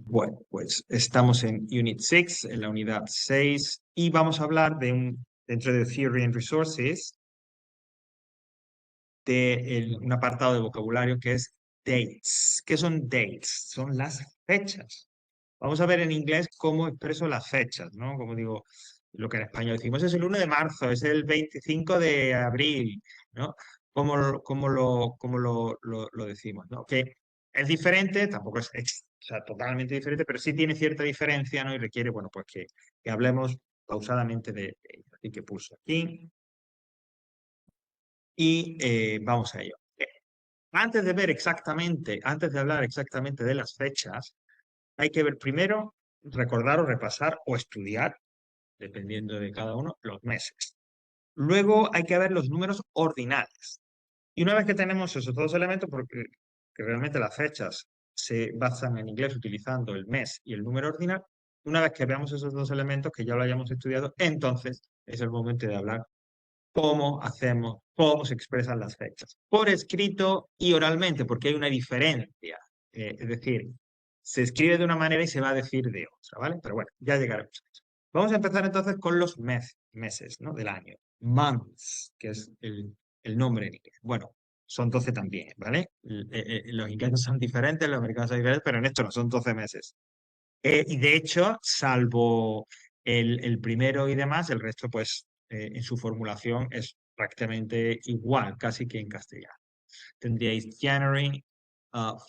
Bueno, pues estamos en Unit 6, en la unidad 6, y vamos a hablar dentro de Theory and Resources, de un apartado de vocabulario que es dates. ¿Qué son dates? Son las fechas. Vamos a ver en inglés cómo expreso las fechas, ¿no? Como digo, lo que en español decimos es el 1 de marzo, es el 25 de abril, ¿no? ¿Cómo lo decimos, ¿no? Que es diferente, tampoco o sea, totalmente diferente, pero sí tiene cierta diferencia, ¿no? Y requiere, bueno, pues que hablemos pausadamente de ello. Así que pulso aquí y vamos a ello. Antes de hablar exactamente de las fechas, hay que ver primero, recordar o repasar o estudiar, dependiendo de cada uno, los meses. Luego hay que ver los números ordinales. Y una vez que tenemos esos dos elementos, porque que realmente las fechas se basan en inglés utilizando el mes y el número ordinal, una vez que veamos esos dos elementos, que ya lo hayamos estudiado, entonces es el momento de hablar cómo hacemos, cómo se expresan las fechas, por escrito y oralmente, porque hay una diferencia. Es decir, se escribe de una manera y se va a decir de otra, ¿vale? Pero bueno, ya llegaremos a eso. Vamos a empezar entonces con los meses, ¿no? Del año. Months, que es el nombre en inglés. Bueno, son 12 también, ¿vale? Los ingleses son diferentes, los americanos son diferentes, pero en esto no, son 12 meses. Y de hecho, salvo el primero y demás, el resto, pues, en su formulación es prácticamente igual, casi que en castellano. Tendríais January,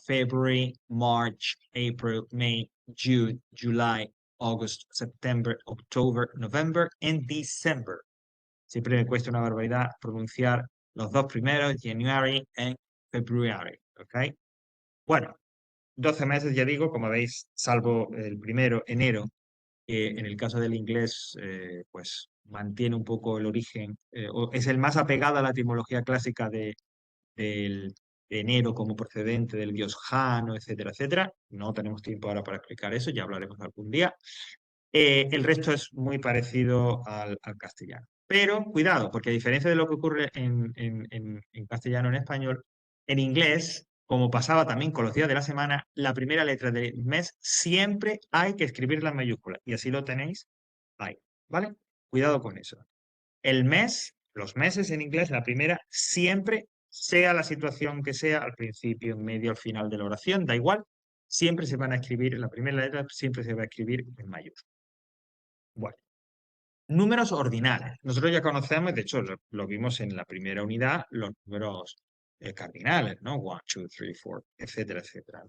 February, March, April, May, June, July, August, September, October, November and December. Siempre me cuesta una barbaridad pronunciar los dos primeros, January and February, ¿ok? Bueno, 12 meses, ya digo, como veis, salvo el primero, enero, en el caso del inglés, pues mantiene un poco el origen, o es el más apegado a la etimología clásica de enero como procedente del dios Jano, etcétera, etcétera. No tenemos tiempo ahora para explicar eso, ya hablaremos algún día. El resto es muy parecido al castellano. Pero cuidado, porque a diferencia de lo que ocurre en castellano, en español, en inglés, como pasaba también con los días de la semana, la primera letra del mes siempre hay que escribirla en mayúscula. Y así lo tenéis ahí, ¿vale? Cuidado con eso. El mes, los meses en inglés, la primera, siempre, sea la situación que sea, al principio, en medio, al final de la oración, da igual, siempre se van a escribir, la primera letra siempre se va a escribir en mayúscula. Bueno. Números ordinales. Nosotros ya conocemos, de hecho, lo vimos en la primera unidad, los números cardinales, ¿no? 1, 2, 3, 4, etcétera, etcétera.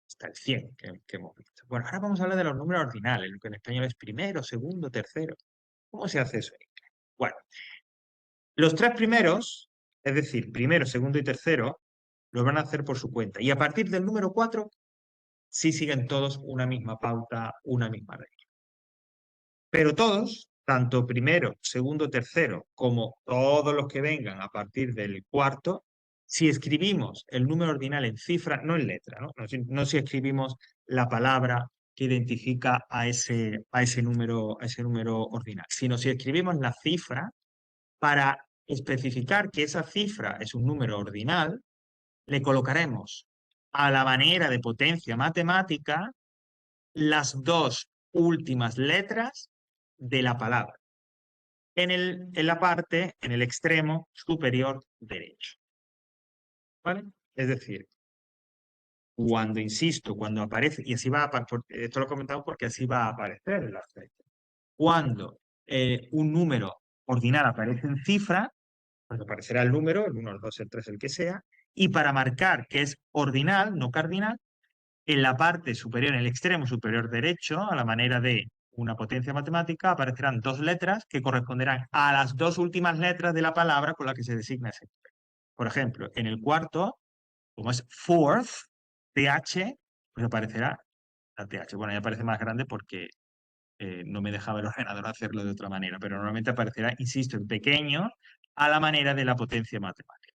Hasta el 100 que hemos visto. Bueno, ahora vamos a hablar de los números ordinales, lo que en español es primero, segundo, tercero. ¿Cómo se hace eso en inglés? Bueno, los tres primeros, es decir, primero, segundo y tercero, lo van a hacer por su cuenta. Y a partir del número 4, sí siguen todos una misma pauta, una misma regla. Pero todos, tanto primero, segundo, tercero, como todos los que vengan a partir del cuarto, si escribimos el número ordinal en cifra, no en letra, ¿no? No si escribimos la palabra que identifica a ese número ordinal, sino si escribimos la cifra para especificar que esa cifra es un número ordinal, le colocaremos a la manera de potencia matemática las dos últimas letras de la palabra en la parte, en el extremo superior derecho. ¿Vale? Es decir, cuando, insisto, cuando aparece, y así va a aparecer, esto lo comentamos porque así va a aparecer en las fechas. Cuando un número ordinal aparece en cifra, pues aparecerá el número, el 1, el 2, el 3, el que sea, y para marcar que es ordinal, no cardinal, en la parte superior, en el extremo superior derecho, a la manera de una potencia matemática, aparecerán dos letras que corresponderán a las dos últimas letras de la palabra con la que se designa ese número. Por ejemplo, en el cuarto, como es fourth, TH, pues aparecerá la TH. Bueno, ya aparece más grande porque no me dejaba el ordenador hacerlo de otra manera, pero normalmente aparecerá, insisto, en pequeño, a la manera de la potencia matemática.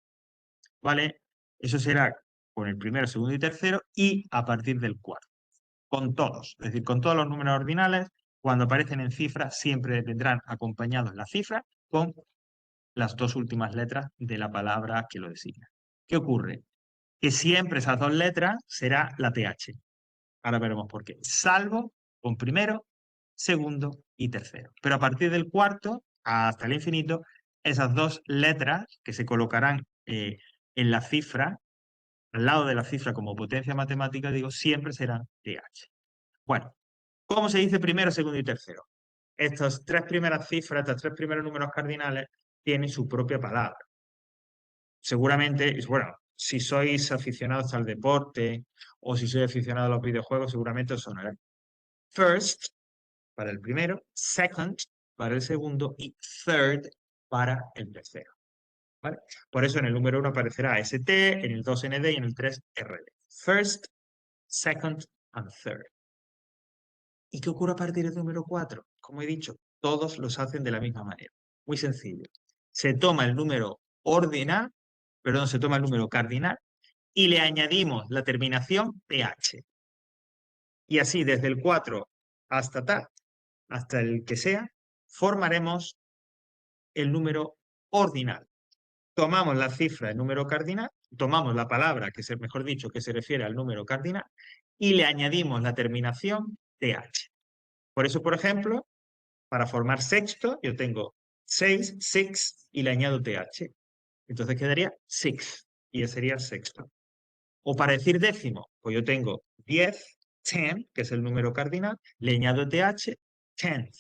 ¿Vale? Eso será con el primero, segundo y tercero y a partir del cuarto. Con todos, es decir, con todos los números ordinales, cuando aparecen en cifra, siempre vendrán acompañados la cifra con las dos últimas letras de la palabra que lo designa. ¿Qué ocurre? Que siempre esas dos letras será la TH. Ahora veremos por qué. Salvo con primero, segundo y tercero. Pero a partir del cuarto, hasta el infinito, esas dos letras que se colocarán en la cifra, al lado de la cifra como potencia matemática, digo, siempre serán TH. Bueno, ¿cómo se dice primero, segundo y tercero? Estas tres primeras cifras, estos tres primeros números cardinales, tienen su propia palabra. Seguramente, bueno, si sois aficionados al deporte o si sois aficionados a los videojuegos, seguramente os sonará. First, para el primero, second, para el segundo y third, para el tercero. ¿Vale? Por eso en el número 1 aparecerá ST, en el 2 ND y en el 3 RD. First, second and third. ¿Y qué ocurre a partir del número 4? Como he dicho, todos los hacen de la misma manera. Muy sencillo. Se toma el número ordinal, perdón, se toma el número cardinal y le añadimos la terminación TH. Y así desde el 4 hasta tal, hasta el que sea, formaremos el número ordinal. Tomamos la cifra del número cardinal, tomamos la palabra, mejor dicho, que se refiere al número cardinal, y le añadimos la terminación TH. Por eso, por ejemplo, para formar sexto, yo tengo 6, six, y le añado TH. Entonces quedaría six, y ese sería sexto. O para decir décimo, pues yo tengo 10, 10, que es el número cardinal, le añado TH, tenth,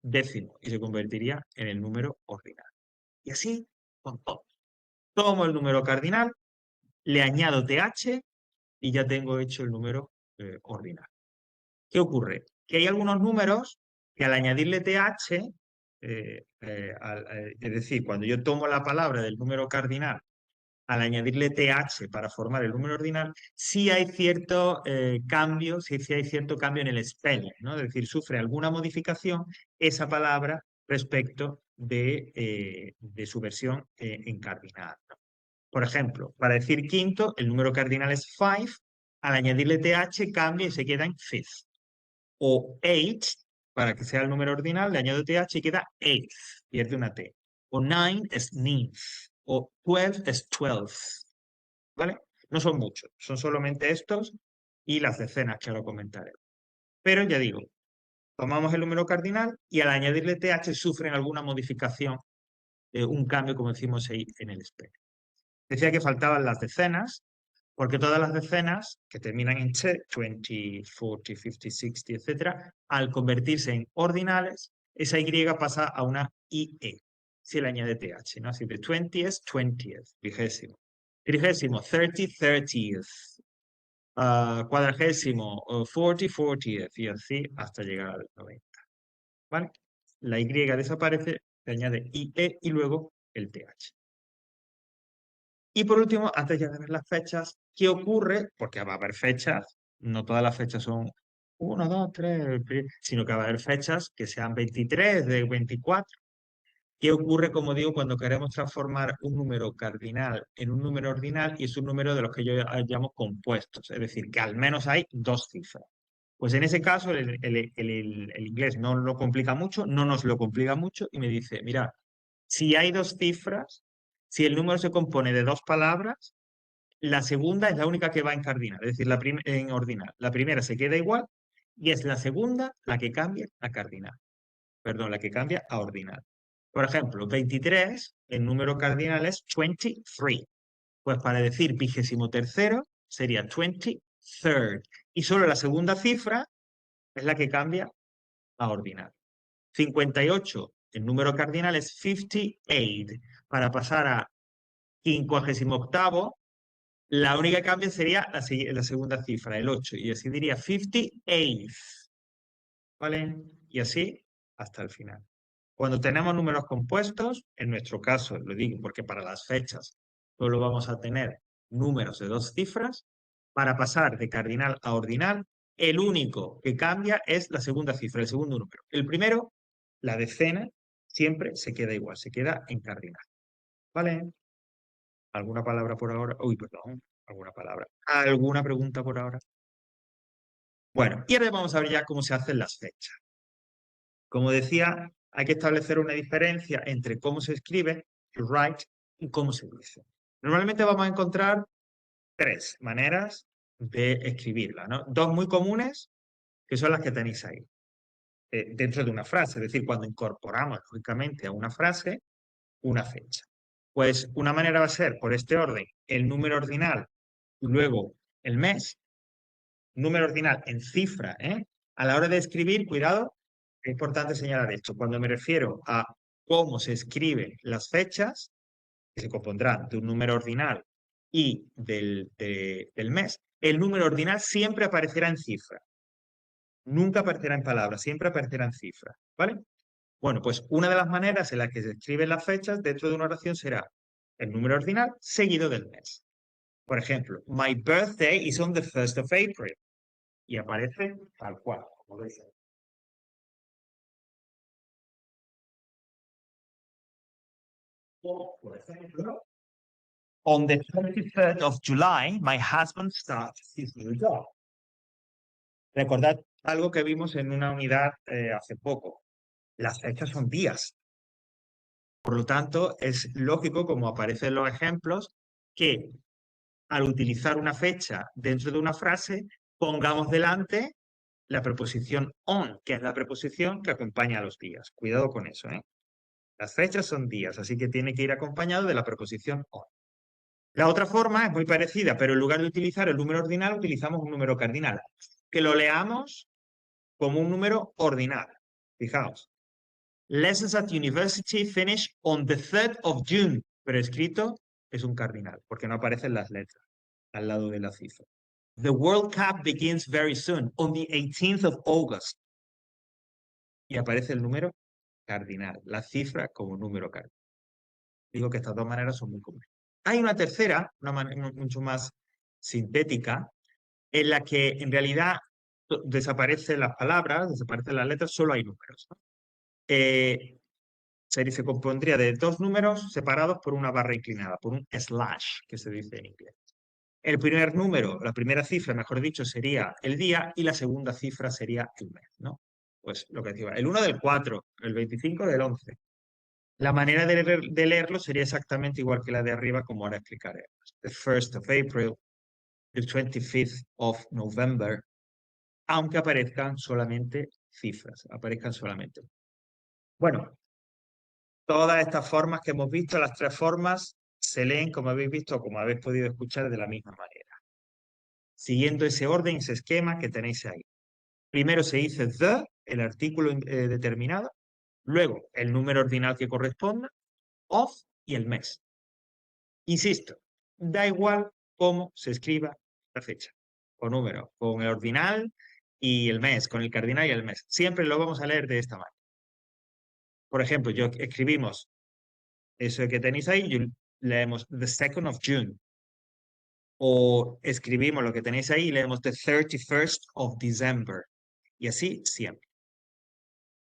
décimo, y se convertiría en el número ordinal. Y así con todo. Tomo el número cardinal, le añado TH y ya tengo hecho el número ordinal. ¿Qué ocurre? Que hay algunos números que al añadirle TH, es decir, cuando yo tomo la palabra del número cardinal, al añadirle TH para formar el número ordinal, sí hay cierto cambio, sí hay cierto cambio en el spelling, ¿no? Es decir, sufre alguna modificación esa palabra respecto de su versión en cardinal, ¿no? Por ejemplo, para decir quinto, el número cardinal es 5, al añadirle TH cambia y se queda en fifth. O 8, para que sea el número ordinal, le añado TH y queda eighth, pierde una T. O 9 es ninth. O 12 es 12th. ¿Vale? No son muchos, son solamente estos y las decenas que ahora comentaré. Pero ya digo, tomamos el número cardinal y al añadirle TH sufren alguna modificación, un cambio, como decimos ahí en el espejo. Decía que faltaban las decenas, porque todas las decenas que terminan en 20, 40, 50, 60, etc., al convertirse en ordinales, esa Y pasa a una IE, si le añade TH, ¿no? Así de 20 es 20th, vigésimo. Trigésimo, 30, 30th. Cuadragésimo, 40, 40th, y así hasta llegar al 90. ¿Vale? La Y desaparece, se añade IE y luego el TH. Y por último, antes ya de ver las fechas, ¿qué ocurre? Porque va a haber fechas, no todas las fechas son 1, 2, 3, sino que va a haber fechas que sean 23, de 24. ¿Qué ocurre, como digo, cuando queremos transformar un número cardinal en un número ordinal y es un número de los que yo llamo compuestos? Es decir, que al menos hay dos cifras. Pues en ese caso el inglés no lo complica mucho, no nos lo complica mucho y me dice, mira, si hay dos cifras, si el número se compone de dos palabras, la segunda es la única que va en cardinal, es decir, en ordinal. La primera se queda igual y es la segunda la que cambia a cardinal. Perdón, la que cambia a ordinal. Por ejemplo, 23, el número cardinal es 23. Pues para decir 23º sería 23rd. Y solo la segunda cifra es la que cambia a ordinal. 58, el número cardinal es 58. Para pasar a 58º, la única que cambia sería la segunda cifra, el 8. Y así diría 58th. ¿Vale? Y así hasta el final. Cuando tenemos números compuestos, en nuestro caso, lo digo porque para las fechas solo vamos a tener números de dos cifras, para pasar de cardinal a ordinal, el único que cambia es la segunda cifra, el segundo número. El primero, la decena, siempre se queda igual, se queda en cardinal. ¿Vale? ¿Alguna palabra por ahora? Uy, perdón, alguna palabra. ¿Alguna pregunta por ahora? Bueno, y ahora vamos a ver ya cómo se hacen las fechas. Como decía, hay que establecer una diferencia entre cómo se escribe, write, y cómo se dice. Normalmente vamos a encontrar tres maneras de escribirla, ¿no? Dos muy comunes, que son las que tenéis ahí, dentro de una frase, es decir, cuando incorporamos, lógicamente, a una frase, una fecha. Pues una manera va a ser, por este orden, el número ordinal y luego el mes, número ordinal en cifra, ¿eh? A la hora de escribir, cuidado, es importante señalar esto. Cuando me refiero a cómo se escriben las fechas, que se compondrán de un número ordinal y del mes, el número ordinal siempre aparecerá en cifra. Nunca aparecerá en palabras, siempre aparecerá en cifra, ¿vale? Bueno, pues una de las maneras en las que se escriben las fechas dentro de una oración será el número ordinal seguido del mes. Por ejemplo, my birthday is on the 1st of April. Y aparece tal cual, como veis. O, por ejemplo, on the 23rd of July, my husband starts his new job. Recordad algo que vimos en una unidad hace poco. Las fechas son días. Por lo tanto, es lógico, como aparece en los ejemplos, que al utilizar una fecha dentro de una frase, pongamos delante la preposición on, que es la preposición que acompaña a los días. Cuidado con eso, ¿eh? Las fechas son días, así que tiene que ir acompañado de la preposición on. La otra forma es muy parecida, pero en lugar de utilizar el número ordinal, utilizamos un número cardinal. Que lo leamos como un número ordinal. Fijaos. Lessons at university finish on the 3rd of June, pero escrito es un cardinal, porque no aparecen las letras al lado de la cifra. The World Cup begins very soon, on the 18th of August. Y aparece el número cardinal, la cifra como número cardinal. Digo que estas dos maneras son muy comunes. Hay una tercera, una manera mucho más sintética, en la que en realidad desaparecen las palabras, desaparecen las letras, solo hay números, ¿no? Se compondría de dos números separados por una barra inclinada, por un slash, que se dice en inglés. El primer número, la primera cifra, mejor dicho, sería el día y la segunda cifra sería el mes, ¿no? Pues lo que decía, el 1 del 4, el 25 del 11. La manera de leerlo sería exactamente igual que la de arriba, como ahora explicaré. The 1st of April, the 25th of November, aunque aparezcan solamente cifras, aparezcan solamente. Bueno, todas estas formas que hemos visto, las tres formas, se leen, como habéis visto, como habéis podido escuchar, de la misma manera, siguiendo ese orden, ese esquema que tenéis ahí. Primero se dice the, el artículo determinado, luego el número ordinal que corresponda, of y el mes. Insisto, da igual cómo se escriba la fecha, con número, con el ordinal y el mes, con el cardinal y el mes. Siempre lo vamos a leer de esta manera. Por ejemplo, yo escribimos eso que tenéis ahí, leemos the 2nd of June. O escribimos lo que tenéis ahí y leemos the 31st of December. Y así siempre.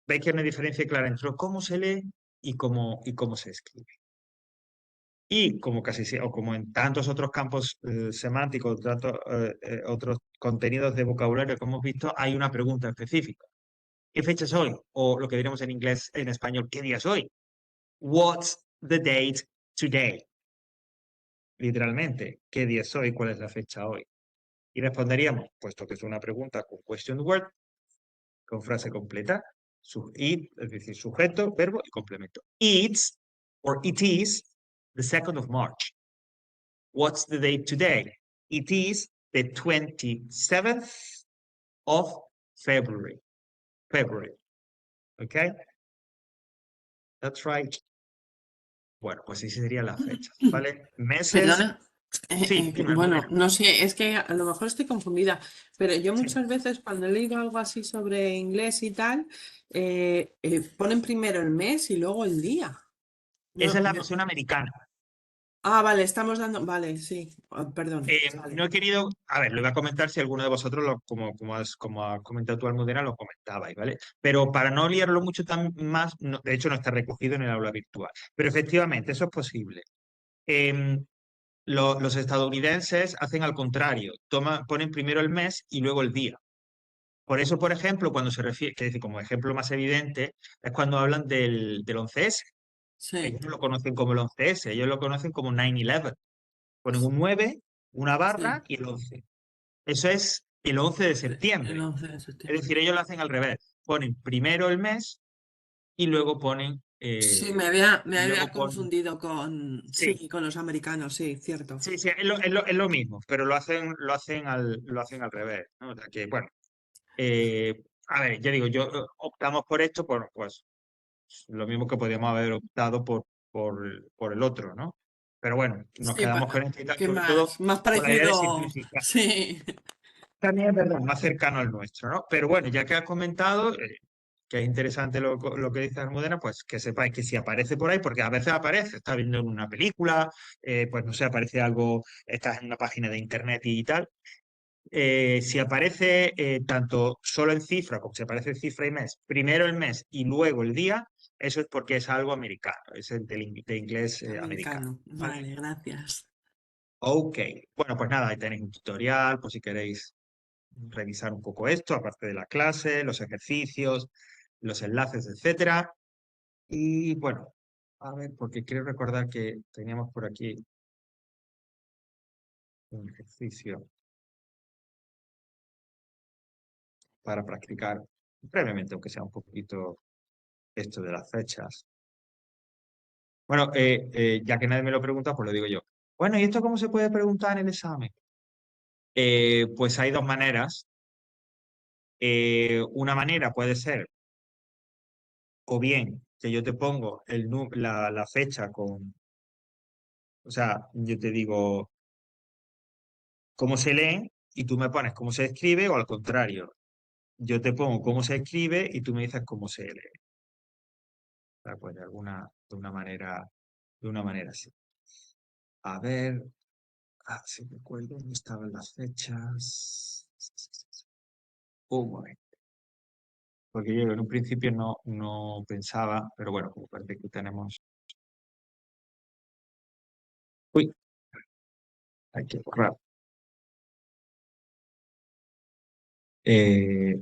Veis que hay una diferencia clara entre cómo se lee y cómo se escribe. Y como o como en tantos otros campos semánticos, tantos otros contenidos de vocabulario que hemos visto, hay una pregunta específica. ¿Qué fecha es hoy? O lo que diríamos en inglés, en español, ¿qué día es hoy? What's the date today? Literalmente, ¿qué día es hoy? ¿Cuál es la fecha hoy? Y responderíamos, puesto que es una pregunta con question word, con frase completa, es decir, sujeto, verbo y complemento. It's, or it is, the 2nd of March. What's the date today? It is the 27th of February. February. Okay? That's right. Bueno, pues así serían las fechas, ¿vale? Meses. Perdona. Sí, Bueno, no sé, es que a lo mejor estoy confundida, pero yo sí. muchas veces cuando he leído algo así sobre inglés y tal, ponen primero el mes y luego el día. Esa No, es la no. versión americana. Vale, estamos dando. Vale, sí, perdón. Vale. No he querido, a ver, lo iba a comentar si alguno de vosotros, como has comentado tú, Almudena, lo comentabais, ¿vale? Pero para no liarlo mucho más, de hecho no está recogido en el aula virtual. Pero efectivamente, eso es posible. Em, los estadounidenses hacen al contrario, ponen primero el mes y luego el día. Por eso, por ejemplo, cuando se refiere, que decir, como ejemplo más evidente, es cuando hablan del 11S. Sí, Ellos no lo conocen como el 11S, ellos lo conocen como 9/11. Ponen un 9, una barra sí. y el 11. Eso es el 11 de El septiembre. 11 de Es septiembre. decir, ellos lo hacen al revés. Ponen primero el mes y luego Sí, me había ponen, confundido con, sí, sí, con los americanos, sí, cierto. sí, sí, es lo mismo, pero lo hacen al revés, ¿no? O sea que, bueno, a ver, ya digo, optamos por esto, pues lo mismo que podríamos haber optado por el otro, ¿no? Pero bueno, nos Sí, quedamos con esto y tal, ¿qué sobre todo más? Más con la idea de parecido, simplificar. sí. También es verdad, más cercano al nuestro, ¿no? Pero bueno, ya que has comentado que es interesante lo que dice Almudena, pues que sepáis que si aparece por ahí, porque a veces aparece, estás viendo en una película, pues no sé, aparece algo, estás en una página de internet y tal. Si aparece tanto solo en cifra, como si aparece en cifra y mes, primero el mes y luego el día, eso es porque es algo americano, es de inglés americano, Americano. ¿vale? Vale, gracias. Ok, bueno, pues nada, ahí tenéis un tutorial, por si queréis revisar un poco esto, aparte de la clase, los ejercicios, los enlaces, etcétera. Y bueno, a ver, porque quiero recordar que teníamos por aquí un ejercicio para practicar brevemente, aunque sea un poquito esto de las fechas. Bueno, ya que nadie me lo pregunta, pues lo digo yo. Bueno, ¿y esto cómo se puede preguntar en el examen? Pues hay dos maneras. Una manera puede ser, o bien, que yo te pongo la fecha con, o sea, yo te digo cómo se lee y tú me pones cómo se escribe, o al contrario, yo te pongo cómo se escribe y tú me dices cómo se lee. O sea, pues de una manera así. A ver, si recuerdo dónde estaban las fechas. Un momento. Porque yo en un principio no pensaba, pero bueno, como parece que tenemos. Uy, hay que borrar. Eh,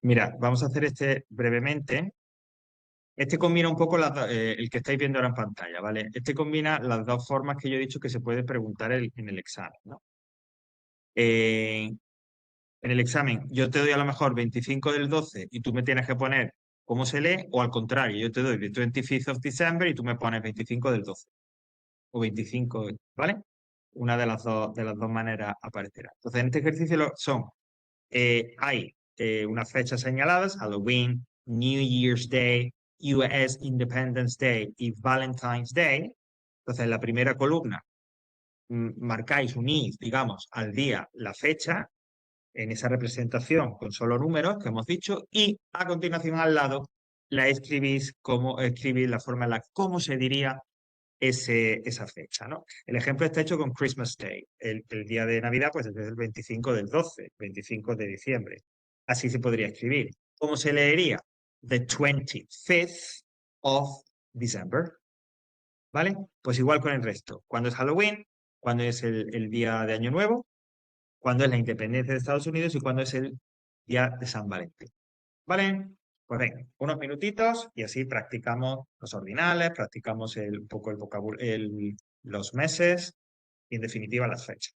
mira, vamos a hacer este brevemente. Este combina un poco el que estáis viendo ahora en pantalla, ¿vale? Este combina las dos formas que yo he dicho que se puede preguntar en el examen, ¿no? Eh, en el examen yo te doy a lo mejor 25 del 12 y tú me tienes que poner cómo se lee, o al contrario, yo te doy the 25th of December y tú me pones 25 del 12 o 25, ¿vale? Una de las dos maneras aparecerá. Entonces, en este ejercicio hay unas fechas señaladas: Halloween, New Year's Day, US Independence Day y Valentine's Day. Entonces, en la primera columna marcáis, unís, digamos, al día la fecha en esa representación con solo números que hemos dicho, y a continuación al lado la escribís la forma en la cómo se diría esa fecha, ¿no? El ejemplo está hecho con Christmas Day. El día de Navidad, pues es el 25 del 12, 25 de diciembre. Así se podría escribir. ¿Cómo se leería? The 25th of December. ¿Vale? Pues igual con el resto. ¿Cuándo es Halloween? ¿Cuándo es el día de Año Nuevo? ¿Cuándo es la independencia de Estados Unidos? ¿Y cuándo es el día de San Valentín? ¿Vale? Pues venga, unos minutitos y así practicamos los ordinales, practicamos un poco el vocabulario, los meses y en definitiva las fechas.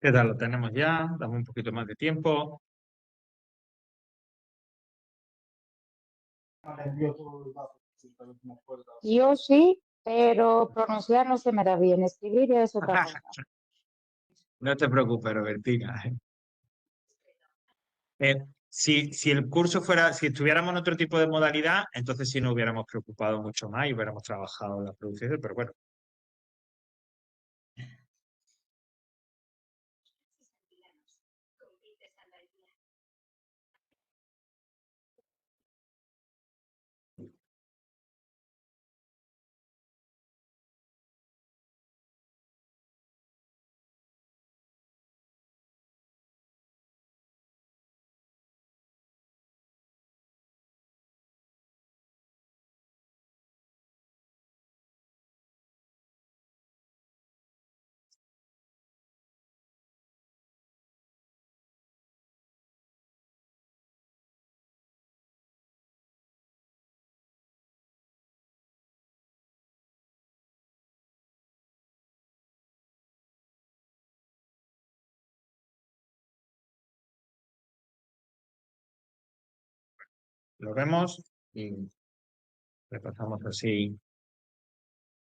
¿Qué tal? Lo tenemos ya. Dame un poquito más de tiempo. Yo sí, pero pronunciar no se me da bien. Escribir ya es otra cosa. No te preocupes, Robertina. Si el curso fuera, si estuviéramos en otro tipo de modalidad, entonces sí nos hubiéramos preocupado mucho más y hubiéramos trabajado en la producción, pero bueno. Lo vemos y repasamos así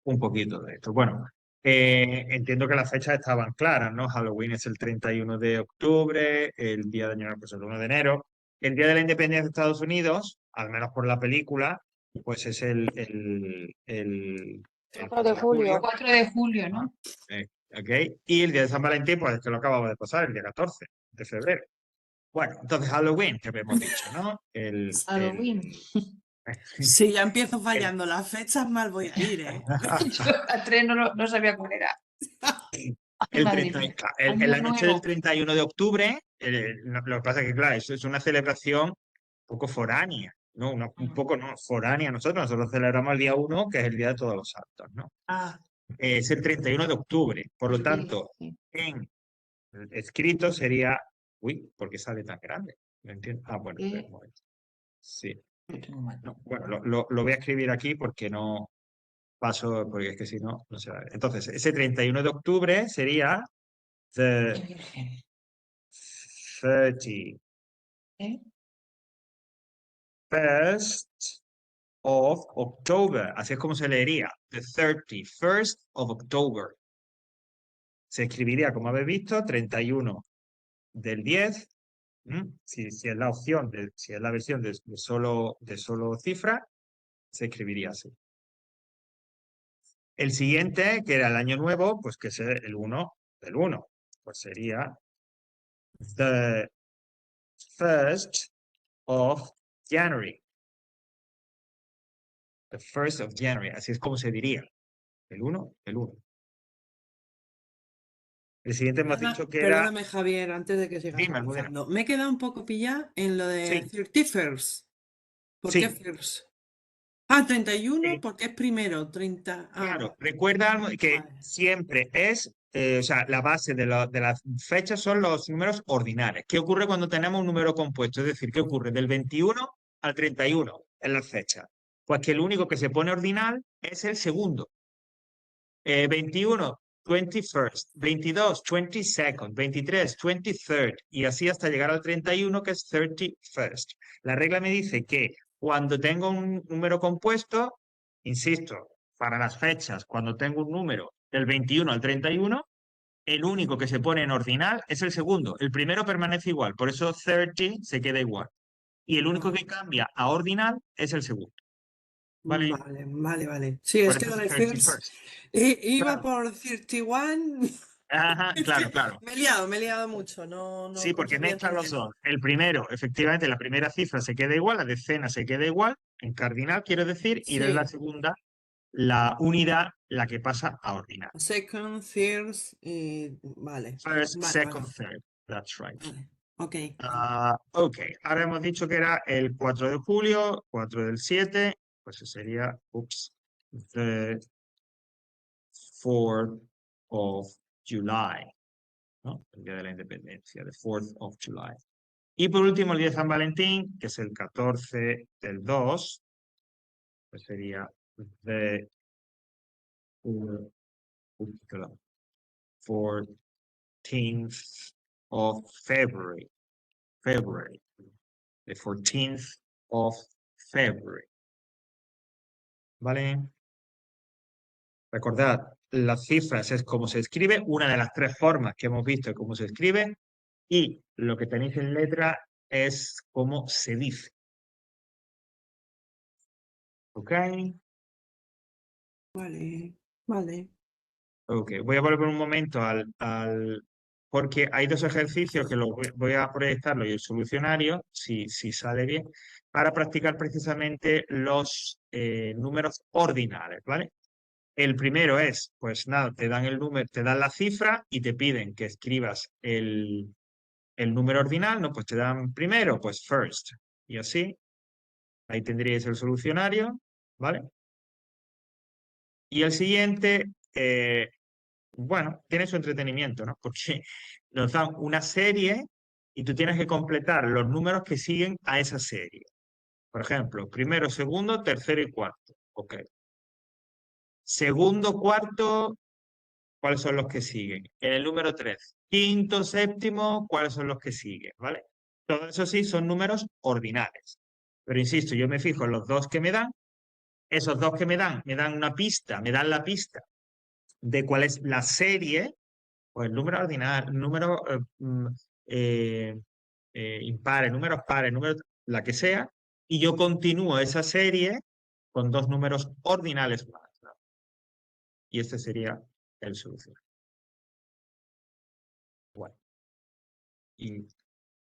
un poquito de esto. Bueno, entiendo que las fechas estaban claras, ¿no? Halloween es el 31 de octubre, el Día de Año Nuevo es el 1 de enero. El Día de la Independencia de Estados Unidos, al menos por la película, pues es el 4 de julio. 4 de julio, ¿no? ¿ok? Y el Día de San Valentín, pues es que lo acabamos de pasar, el día 14 de febrero. Bueno, entonces Halloween, que habíamos dicho, ¿no? Halloween. Si ya empiezo fallando las fechas, mal voy a ir, ¿eh? Yo a 3 no sabía cuál era. El Madre 30 mía. en la Año noche nuevo. del 31 de octubre, lo que pasa es que, claro, eso es una celebración un poco foránea, ¿no? Un poco no, foránea. Nosotros celebramos el día 1, que es el Día de Todos los Santos, ¿no? Ah, Es el 31 de octubre. Por lo sí, tanto, sí. en escrito sería, uy, ¿por qué sale tan grande? No entiendo. Ah, bueno, espera un momento. Sí. Lo tengo mal. No, bueno, lo voy a escribir aquí porque no paso, porque es que si no, no se va a ver. Entonces, ese 31 de octubre sería Qué the virgen. 31st ¿Eh? of October. Así es como se leería. The 31st of October. Se escribiría, como habéis visto, 31 del 10. Si es la opción, si es la versión de solo cifra, se escribiría así. El siguiente, que era el año nuevo, pues que es el 1 del 1. Pues sería the 1st of January. The 1st of January. Así es como se diría. El 1, el 1. El siguiente hemos dicho que era. Perdóname, Javier, antes de que sigas Dime, Almudena. avanzando. Me he quedado un poco pillada en lo de Sí, 31st. ¿Por qué sí. first? Ah, 31, eh, porque es primero. 30. Ah, claro, recuerda que vale. siempre es, o sea, la base de las fechas son los números ordinales. ¿Qué ocurre cuando tenemos un número compuesto? Es decir, ¿qué ocurre del 21 al 31 en las fechas? Pues que el único que se pone ordinal es el segundo. 21, 21st, 22, 22nd, 23, 23rd, y así hasta llegar al 31, que es 31st. La regla me dice que cuando tengo un número compuesto, insisto, para las fechas, cuando tengo un número del 21 al 31, el único que se pone en ordinal es el segundo. El primero permanece igual, por eso 30 se queda igual. Y el único que cambia a ordinal es el segundo. ¿Vale? Vale, vale, vale. Sí, Por es que eso lo es de first 31st. iba Claro. por 31. Ajá, Es claro, que claro. me he liado mucho. No Sí, porque conseguí mezcla los entender. dos. El primero, efectivamente, la primera cifra se queda igual, la decena se queda igual, en cardinal quiero decir, y de la Sí, segunda, la unidad, la que pasa a ordinal. second, third, vale, First, vale, vale, second, third. That's right. vale. Ok. Ok, ahora hemos dicho que era el 4 de julio, 4 del 7, pues sería, the 4th of July, ¿no? El día de la independencia, the 4th of July. Y por último, el día de San Valentín, que es el 14 del 2, pues sería the 4th 14th of February. February. The 14th of February. ¿Vale? Recordad, las cifras es como se escribe, una de las tres formas que hemos visto de cómo se escribe, y lo que tenéis en letra es cómo se dice. ¿Ok? Vale, vale. Ok, voy a volver un momento porque hay dos ejercicios que voy a proyectarlo y el solucionario, si sale bien, para practicar precisamente los números ordinales, ¿vale? El primero es, pues nada, te dan el número, te dan la cifra y te piden que escribas el número ordinal, ¿no? Pues te dan primero, pues first, y así. Ahí tendríais el solucionario, ¿vale? Y el siguiente, bueno, tiene su entretenimiento, ¿no? Porque nos dan una serie y tú tienes que completar los números que siguen a esa serie. Por ejemplo, primero, segundo, tercero y cuarto. Ok. Segundo, cuarto, ¿cuáles son los que siguen? En el número 3. Quinto, séptimo, ¿cuáles son los que siguen? ¿Vale? Todo eso sí son números ordinales. Pero insisto, yo me fijo en los dos que me dan. Esos dos que me dan una pista, me dan la pista de cuál es la serie, o el número ordinal, número impares, números pares, números, la que sea, y yo continúo esa serie con dos números ordinales más, ¿no? Y este sería el solución. Bueno, y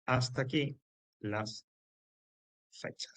hasta aquí las fechas.